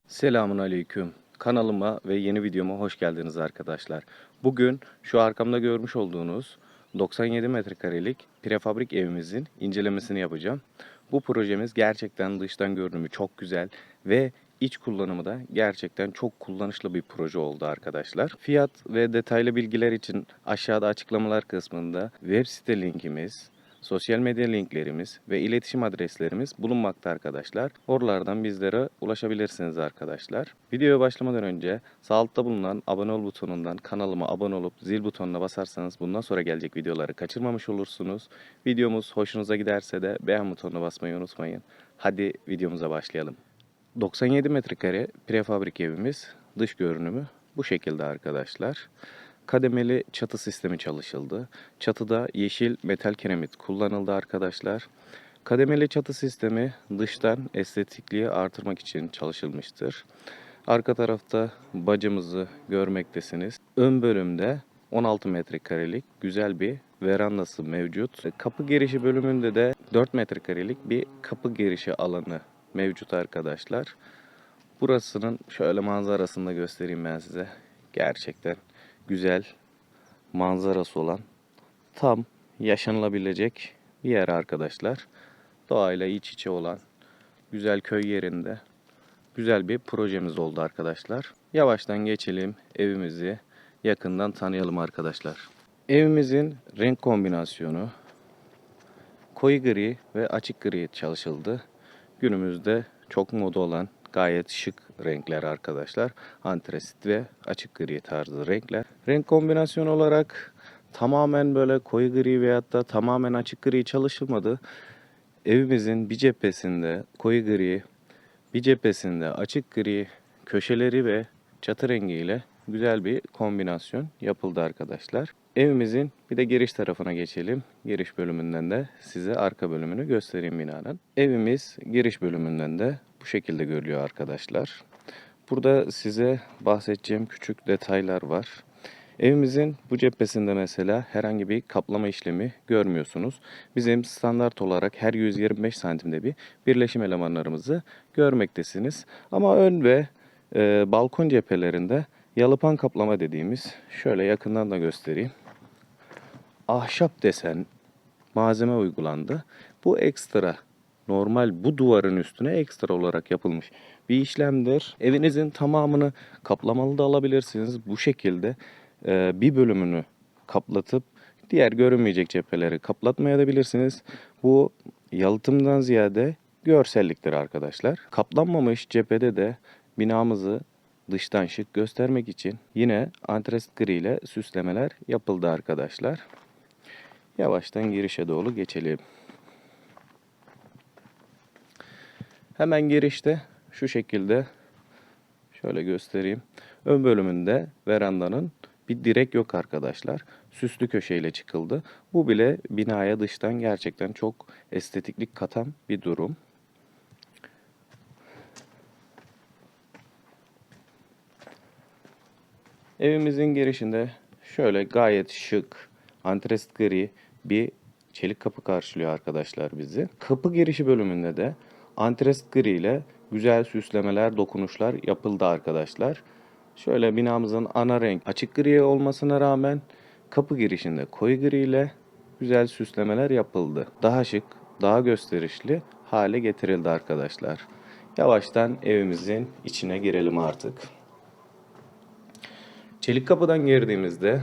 Selamun aleyküm. Kanalıma ve yeni videoma hoş geldiniz arkadaşlar. Bugün şu arkamda görmüş olduğunuz 97 metrekarelik prefabrik evimizin incelemesini yapacağım. Bu projemiz gerçekten dıştan görünümü çok güzel ve iç kullanımı da gerçekten çok kullanışlı bir proje oldu arkadaşlar. Fiyat ve detaylı bilgiler için aşağıda açıklamalar kısmında web site linkimiz, sosyal medya linklerimiz ve iletişim adreslerimiz bulunmakta arkadaşlar. Oralardan bizlere ulaşabilirsiniz arkadaşlar. Videoya başlamadan önce sağ altta bulunan abone ol butonundan kanalıma abone olup zil butonuna basarsanız bundan sonra gelecek videoları kaçırmamış olursunuz. Videomuz hoşunuza giderse de beğen butonuna basmayı unutmayın. Hadi videomuza başlayalım. 97 metrekare prefabrik evimiz, dış görünümü bu şekilde arkadaşlar. Kademeli çatı sistemi çalışıldı. Çatıda yeşil metal kiremit kullanıldı arkadaşlar. Kademeli çatı sistemi dıştan estetikliği artırmak için çalışılmıştır. Arka tarafta bacamızı görmektesiniz. Ön bölümde 16 metrekarelik güzel bir verandası mevcut. Kapı girişi bölümünde de 4 metrekarelik bir kapı girişi alanı mevcut arkadaşlar. Burasının şöyle manzarasını da göstereyim ben size. Gerçekten güzel manzarası olan tam yaşanılabilecek bir yer arkadaşlar. Doğayla iç içe olan güzel köy yerinde güzel bir projemiz oldu arkadaşlar. Yavaştan geçelim, evimizi yakından tanıyalım arkadaşlar. Evimizin renk kombinasyonu koyu gri ve açık gri çalışıldı. Günümüzde çok moda olan gayet şık renkler arkadaşlar. Antresit ve açık gri tarzı renkler. Renk kombinasyonu olarak tamamen böyle koyu gri veyahut da tamamen açık gri çalışılmadı. Evimizin bir cephesinde koyu gri, bir cephesinde açık gri köşeleri ve çatı rengiyle güzel bir kombinasyon yapıldı arkadaşlar. Evimizin bir de giriş tarafına geçelim. Giriş bölümünden de size arka bölümünü göstereyim binanın. Evimiz giriş bölümünden de bu şekilde görülüyor arkadaşlar. Burada size bahsedeceğim küçük detaylar var. Evimizin bu cephesinde mesela herhangi bir kaplama işlemi görmüyorsunuz. Bizim standart olarak her 125 santimde bir birleşim elemanlarımızı görmektesiniz. Ama ön ve balkon cephelerinde yalıpan kaplama dediğimiz, şöyle yakından da göstereyim, ahşap desen malzeme uygulandı. Bu ekstra, normal bu duvarın üstüne ekstra olarak yapılmış bir işlemdir. Evinizin tamamını kaplamalı da alabilirsiniz. Bu şekilde bir bölümünü kaplatıp diğer görünmeyecek cepheleri kaplatmayabilirsiniz. Bu yalıtımdan ziyade görselliktir arkadaşlar. Kaplanmamış cephede de binamızı dıştan şık göstermek için yine antresit gri ile süslemeler yapıldı arkadaşlar. Yavaştan girişe doğru geçelim. Hemen girişte şu şekilde şöyle göstereyim. Ön bölümünde verandanın bir direk yok arkadaşlar. Süslü köşeyle çıkıldı. Bu bile binaya dıştan gerçekten çok estetiklik katan bir durum. Evimizin girişinde şöyle gayet şık, antresit gri bir çelik kapı karşılıyor arkadaşlar bizi. Kapı girişi bölümünde de antresit gri ile güzel süslemeler, dokunuşlar yapıldı arkadaşlar. Şöyle binamızın ana renk açık gri olmasına rağmen kapı girişinde koyu gri ile güzel süslemeler yapıldı. Daha şık, daha gösterişli hale getirildi arkadaşlar. Yavaştan evimizin içine girelim artık. Çelik kapıdan girdiğimizde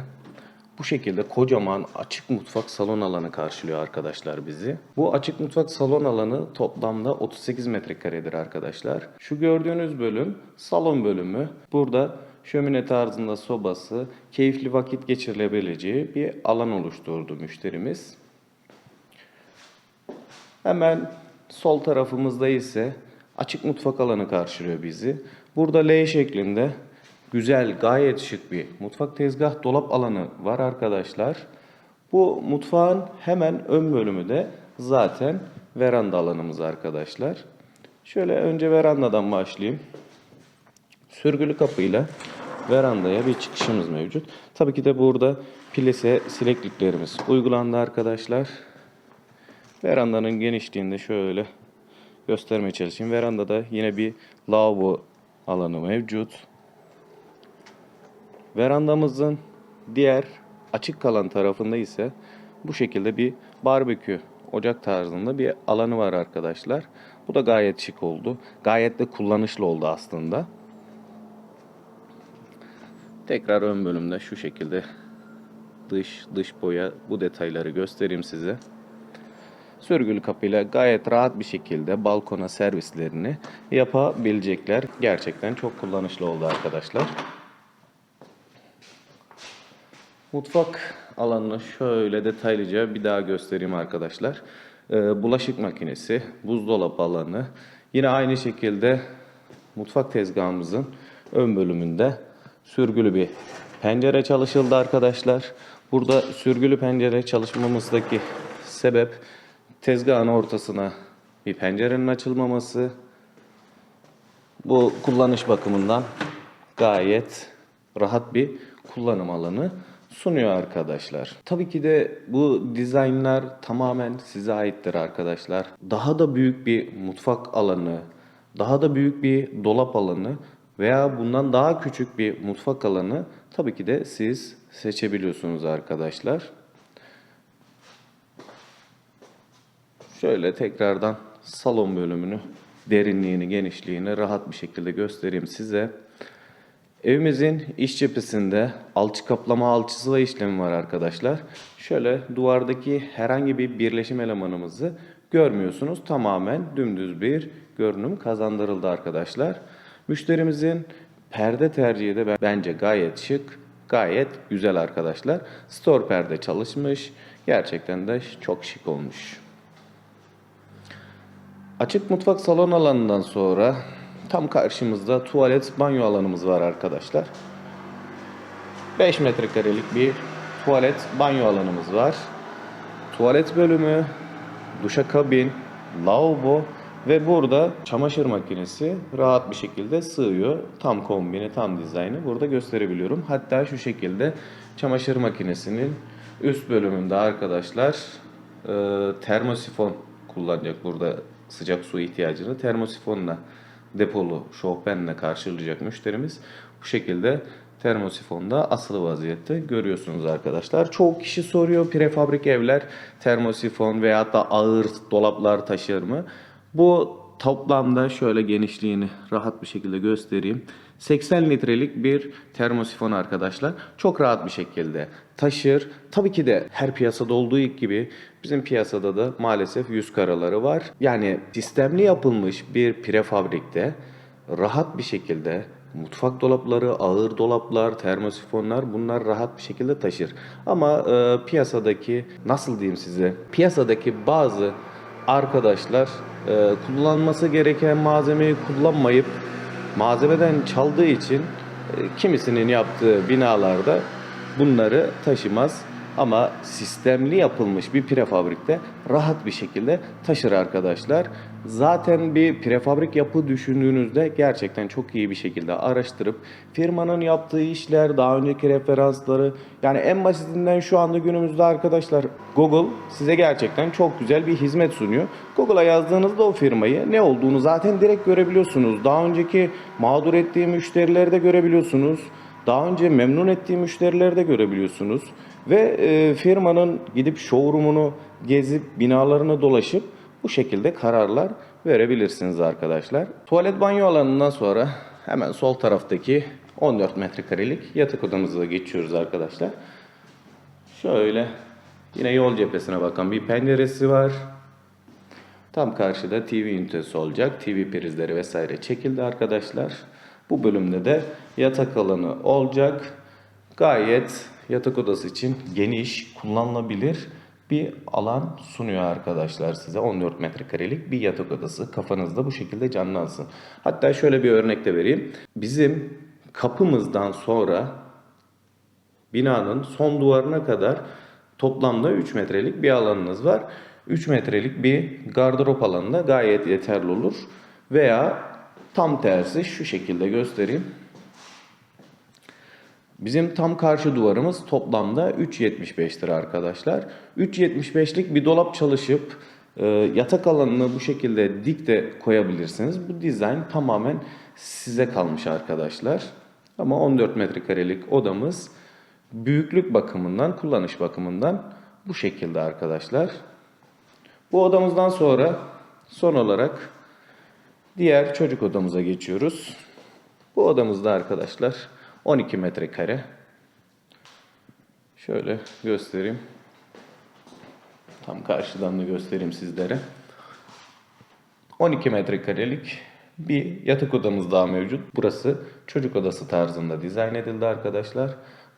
bu şekilde kocaman açık mutfak salon alanı karşılıyor arkadaşlar bizi. Bu açık mutfak salon alanı toplamda 38 metrekaredir arkadaşlar. Şu gördüğünüz bölüm salon bölümü. Burada şömine tarzında sobası, keyifli vakit geçirilebileceği bir alan oluşturdu müşterimiz. Hemen sol tarafımızda ise açık mutfak alanı karşılıyor bizi. Burada L şeklinde güzel, gayet şık bir mutfak tezgah dolap alanı var arkadaşlar. Bu mutfağın hemen ön bölümü de zaten veranda alanımız arkadaşlar. Şöyle önce verandadan başlayayım. Sürgülü kapıyla verandaya bir çıkışımız mevcut. Tabii ki de burada plise sinekliklerimiz uygulandı arkadaşlar. Verandanın genişliğinde şöyle göstermeye çalışayım. Verandada yine bir lavabo alanı mevcut. Verandamızın diğer açık kalan tarafında ise bu şekilde bir barbekü, ocak tarzında bir alanı var arkadaşlar. Bu da gayet şık oldu. Gayet de kullanışlı oldu aslında. Tekrar ön bölümde şu şekilde dış boya bu detayları göstereyim size. Sürgülü kapıyla gayet rahat bir şekilde balkona servislerini yapabilecekler. Gerçekten çok kullanışlı oldu arkadaşlar. Mutfak alanını şöyle detaylıca bir daha göstereyim arkadaşlar. Bulaşık makinesi, buzdolabı alanı. Yine aynı şekilde mutfak tezgahımızın ön bölümünde sürgülü bir pencere çalışıldı arkadaşlar. Burada sürgülü pencere çalışmamızdaki sebep tezgahın ortasına bir pencerenin açılmaması. Bu kullanış bakımından gayet rahat bir kullanım alanı sunuyor arkadaşlar. Tabii ki de bu dizaynlar tamamen size aittir arkadaşlar. Daha da büyük bir mutfak alanı, daha da büyük bir dolap alanı veya bundan daha küçük bir mutfak alanı tabii ki de siz seçebiliyorsunuz arkadaşlar. Şöyle tekrardan salon bölümünü, derinliğini, genişliğini rahat bir şekilde göstereyim size. Evimizin iç cephesinde alçı kaplama alçı sıva işlemi var arkadaşlar. Şöyle duvardaki herhangi bir birleşim elemanımızı görmüyorsunuz. Tamamen dümdüz bir görünüm kazandırıldı arkadaşlar. Müşterimizin perde tercihi de bence gayet şık, gayet güzel arkadaşlar. Store perde çalışmış. Gerçekten de çok şık olmuş. Açık mutfak salon alanından sonra tam karşımızda tuvalet banyo alanımız var arkadaşlar. 5 metrekarelik bir tuvalet banyo alanımız var. Tuvalet bölümü, duşakabin, lavabo ve burada çamaşır makinesi rahat bir şekilde sığıyor. Tam kombini, tam dizaynı burada gösterebiliyorum. Hatta şu şekilde çamaşır makinesinin üst bölümünde arkadaşlar termosifon kullanacak burada sıcak su ihtiyacını termosifonla depolu şofbenle karşılayacak müşterimiz. Bu şekilde termosifonda asılı vaziyette görüyorsunuz arkadaşlar. Çoğu kişi soruyor prefabrik evler termosifon veyahut da ağır dolaplar taşır mı? Bu toplamda şöyle genişliğini rahat bir şekilde göstereyim. 80 litrelik bir termosifon arkadaşlar. Çok rahat bir şekilde taşır. Tabii ki de her piyasada olduğu gibi bizim piyasada da maalesef yüz karaları var. Yani sistemli yapılmış bir prefabrikte rahat bir şekilde mutfak dolapları, ağır dolaplar, termosifonlar bunlar rahat bir şekilde taşır. Ama piyasadaki nasıl diyeyim size? Piyasadaki bazı arkadaşlar kullanması gereken malzemeyi kullanmayıp malzemeden çaldığı için kimisinin yaptığı binalarda bunları taşımaz. Ama sistemli yapılmış bir prefabrikte rahat bir şekilde taşır arkadaşlar. Zaten bir prefabrik yapı düşündüğünüzde gerçekten çok iyi bir şekilde araştırıp firmanın yaptığı işler, daha önceki referansları yani en basitinden şu anda günümüzde arkadaşlar Google size gerçekten çok güzel bir hizmet sunuyor. Google'a yazdığınızda o firmayı ne olduğunu zaten direkt görebiliyorsunuz. Daha önceki mağdur ettiği müşterileri de görebiliyorsunuz. Daha önce memnun ettiği müşterileri de görebiliyorsunuz. Ve firmanın gidip showroom'unu gezip binalarına dolaşıp bu şekilde kararlar verebilirsiniz arkadaşlar. Tuvalet banyo alanından sonra hemen sol taraftaki 14 metrekarelik yatak odamıza geçiyoruz arkadaşlar. Şöyle yine yol cephesine bakan bir penceresi var. Tam karşıda TV ünitesi olacak. TV prizleri vesaire çekildi arkadaşlar. Bu bölümde de yatak alanı olacak. Gayet yatak odası için geniş, kullanılabilir bir alan sunuyor arkadaşlar size. 14 metrekarelik bir yatak odası. Kafanızda bu şekilde canlansın. Hatta şöyle bir örnek de vereyim. Bizim kapımızdan sonra binanın son duvarına kadar toplamda 3 metrelik bir alanınız var. 3 metrelik bir gardırop alanında gayet yeterli olur. Veya tam tersi şu şekilde göstereyim. Bizim tam karşı duvarımız toplamda 3.75'tir arkadaşlar. 3.75'lik bir dolap çalışıp Yatak alanını bu şekilde dik de koyabilirsiniz. Bu dizayn tamamen size kalmış arkadaşlar. Ama 14 metrekarelik odamız büyüklük bakımından, kullanış bakımından bu şekilde arkadaşlar. Bu odamızdan sonra son olarak diğer çocuk odamıza geçiyoruz. Bu odamızda arkadaşlar 12 metrekare. Şöyle göstereyim. Tam karşıdan da göstereyim sizlere. 12 metrekarelik bir yatak odamız daha mevcut. Burası çocuk odası tarzında dizayn edildi arkadaşlar.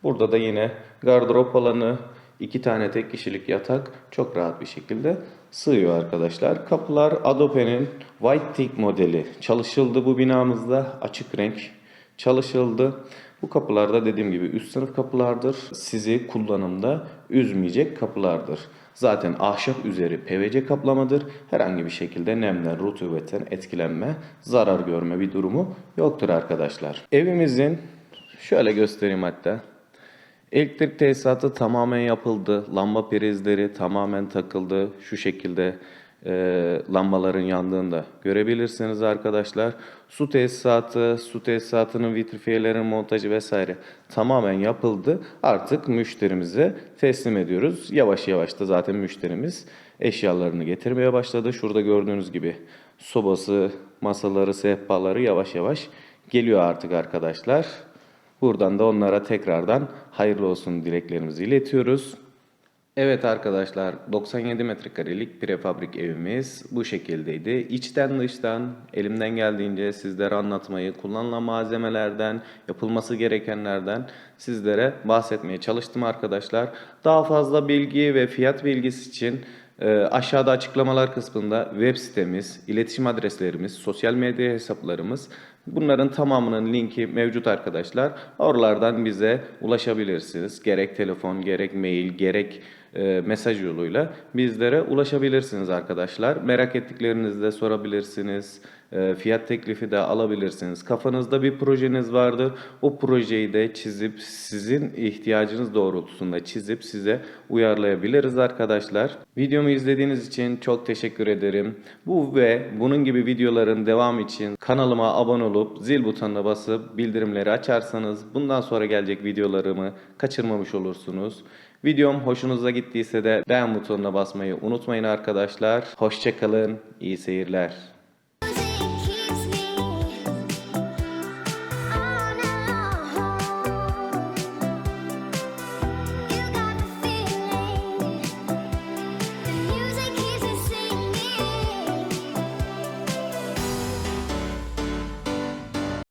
Burada da yine gardırop alanı, 2 tane tek kişilik yatak çok rahat bir şekilde sığıyor arkadaşlar. Kapılar Adobe'nin White Teak modeli çalışıldı bu binamızda. Açık renk çalışıldı. Bu kapılarda dediğim gibi üst sınıf kapılardır. Sizi kullanımda üzmeyecek kapılardır. Zaten ahşap üzeri PVC kaplamadır. Herhangi bir şekilde nemden, rutubetten etkilenme, zarar görme bir durumu yoktur arkadaşlar. Evimizin şöyle göstereyim hatta. Elektrik tesisatı tamamen yapıldı. Lamba prizleri tamamen takıldı. Şu şekilde lambaların yandığını da görebilirsiniz arkadaşlar. Su tesisatının vitrifiyelerin montajı vesaire tamamen yapıldı. Artık müşterimize teslim ediyoruz. Yavaş yavaş da zaten müşterimiz eşyalarını getirmeye başladı. Şurada gördüğünüz gibi sobası, masaları, sehpaları yavaş yavaş geliyor artık arkadaşlar. Buradan da onlara tekrardan hayırlı olsun dileklerimizi iletiyoruz. Evet arkadaşlar, 97 metrekarelik prefabrik evimiz bu şekildeydi. İçten dıştan elimden geldiğince sizlere anlatmayı, kullanılan malzemelerden, yapılması gerekenlerden sizlere bahsetmeye çalıştım arkadaşlar. Daha fazla bilgi ve fiyat bilgisi için aşağıda açıklamalar kısmında web sitemiz, iletişim adreslerimiz, sosyal medya hesaplarımız, bunların tamamının linki mevcut arkadaşlar. Oralardan bize ulaşabilirsiniz. Gerek telefon, gerek mail, gerek mesaj yoluyla bizlere ulaşabilirsiniz arkadaşlar. Merak ettiklerinizi de sorabilirsiniz. Fiyat teklifi de alabilirsiniz. Kafanızda bir projeniz vardır. O projeyi de çizip sizin ihtiyacınız doğrultusunda çizip size uyarlayabiliriz arkadaşlar. Videomu izlediğiniz için çok teşekkür ederim. Bu ve bunun gibi videoların devamı için kanalıma abone olup zil butonuna basıp bildirimleri açarsanız bundan sonra gelecek videolarımı kaçırmamış olursunuz. Videom hoşunuza gittiyse de beğen butonuna basmayı unutmayın arkadaşlar. Hoşça kalın, iyi seyirler.